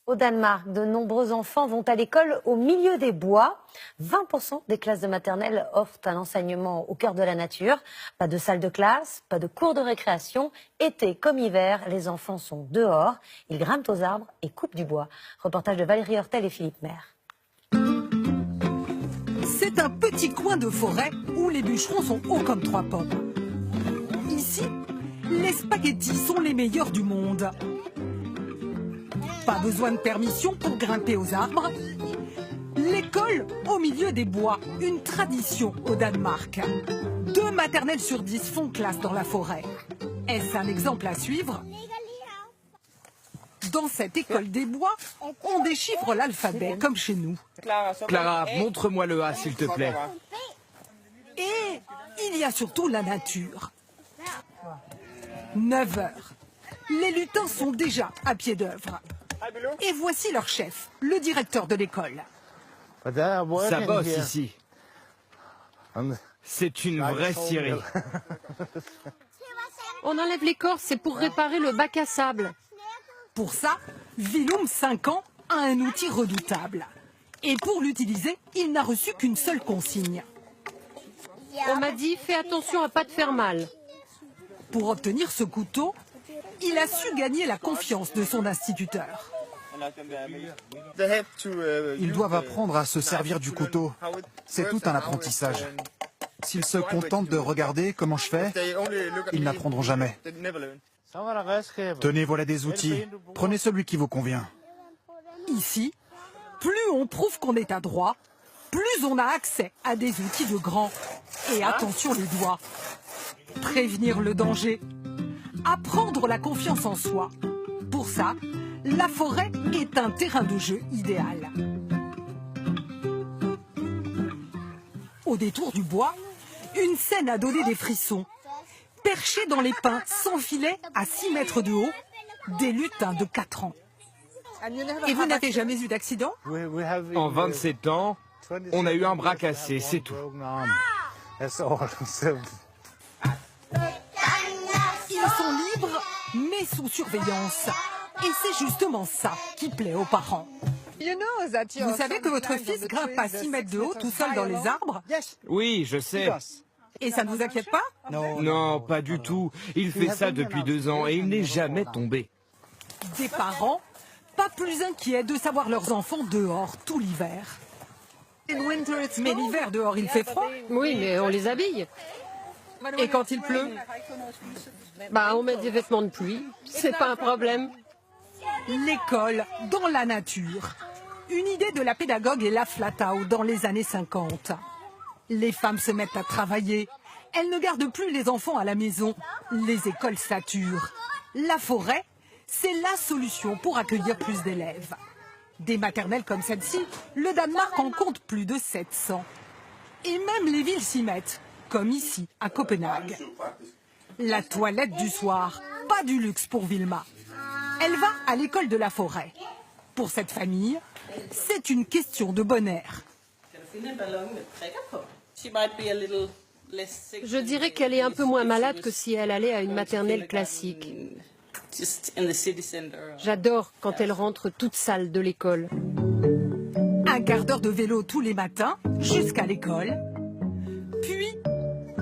Au Danemark, de nombreux enfants vont à l'école au milieu des bois. 20% des classes de maternelle offrent un enseignement au cœur de la nature. Pas de salle de classe, pas de cours de récréation. Été comme hiver, les enfants sont dehors. Ils grimpent aux arbres et coupent du bois. Reportage de Valérie Hortel et Philippe Maire. C'est un petit coin de forêt où les bûcherons sont hauts comme 3 pommes. Ici, les spaghettis sont les meilleurs du monde. Pas besoin de permission pour grimper aux arbres. L'école au milieu des bois, une tradition au Danemark. 2 maternelles sur 10 font classe dans la forêt. Est-ce un exemple à suivre? Dans cette école des bois, on déchiffre l'alphabet comme chez nous. Clara, montre-moi le A, s'il te plaît. Et il y a surtout la nature. 9 heures. Les lutins sont déjà à pied d'œuvre. Et voici leur chef, le directeur de l'école. Ça bosse ici. C'est une vraie scierie. On enlève l'écorce, c'est pour réparer le bac à sable. Pour ça, Willum, 5 ans, a un outil redoutable. Et pour l'utiliser, il n'a reçu qu'une seule consigne. On m'a dit, fais attention à pas te faire mal. Pour obtenir ce couteau, il a su gagner la confiance de son instituteur. Ils doivent apprendre à se servir du couteau. C'est tout un apprentissage. S'ils se contentent de regarder comment je fais, ils n'apprendront jamais. Tenez, voilà des outils. Prenez celui qui vous convient. Ici, plus on prouve qu'on est adroit, plus on a accès à des outils de grands. Et attention les doigts. Prévenir le danger. Apprendre la confiance en soi. Pour ça, la forêt est un terrain de jeu idéal. Au détour du bois, une scène a donné des frissons. Perchés dans les pins, sans filet, à 6 mètres de haut, des lutins de 4 ans. Et vous n'avez jamais eu d'accident? En 27 ans, on a eu un bras cassé, c'est tout. Ils sont libres, mais sous surveillance. Et c'est justement ça qui plaît aux parents. Vous savez que votre fils grimpe à 6 mètres de haut tout seul dans les arbres? Oui, je sais. Et ça ne vous inquiète pas? Non, pas du tout. Il fait ça depuis 2 ans et il n'est jamais tombé. Des parents pas plus inquiets de savoir leurs enfants dehors tout l'hiver. Mais l'hiver dehors, il fait froid. Oui, mais on les habille. Et quand il pleut? Bah, on met des vêtements de pluie. C'est pas un problème. L'école dans la nature. Une idée de la pédagogue Ella Flatau dans les années 50. Les femmes se mettent à travailler. Elles ne gardent plus les enfants à la maison. Les écoles saturent. La forêt, c'est la solution pour accueillir plus d'élèves. Des maternelles comme celle-ci, le Danemark en compte plus de 700. Et même les villes s'y mettent, comme ici, à Copenhague. La toilette du soir, pas du luxe pour Vilma. Elle va à l'école de la forêt. Pour cette famille, c'est une question de bon air. Je dirais qu'elle est un peu moins malade que si elle allait à une maternelle classique. J'adore quand elle rentre toute sale de l'école. Un quart d'heure de vélo tous les matins jusqu'à l'école. Puis,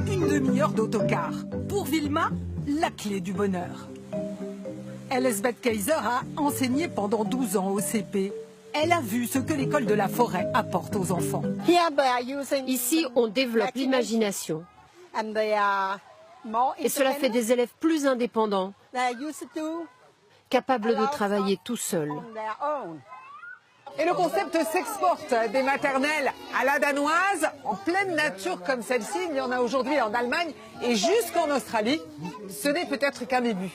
une demi-heure d'autocar. Pour Vilma, la clé du bonheur. Elisabeth Kaiser a enseigné pendant 12 ans au CP. Elle a vu ce que l'école de la forêt apporte aux enfants. Ici, on développe l'imagination. Et cela fait des élèves plus indépendants, capables de travailler tout seuls. Et le concept s'exporte des maternelles à la danoise, en pleine nature comme celle-ci. Il y en a aujourd'hui en Allemagne et jusqu'en Australie. Ce n'est peut-être qu'un début.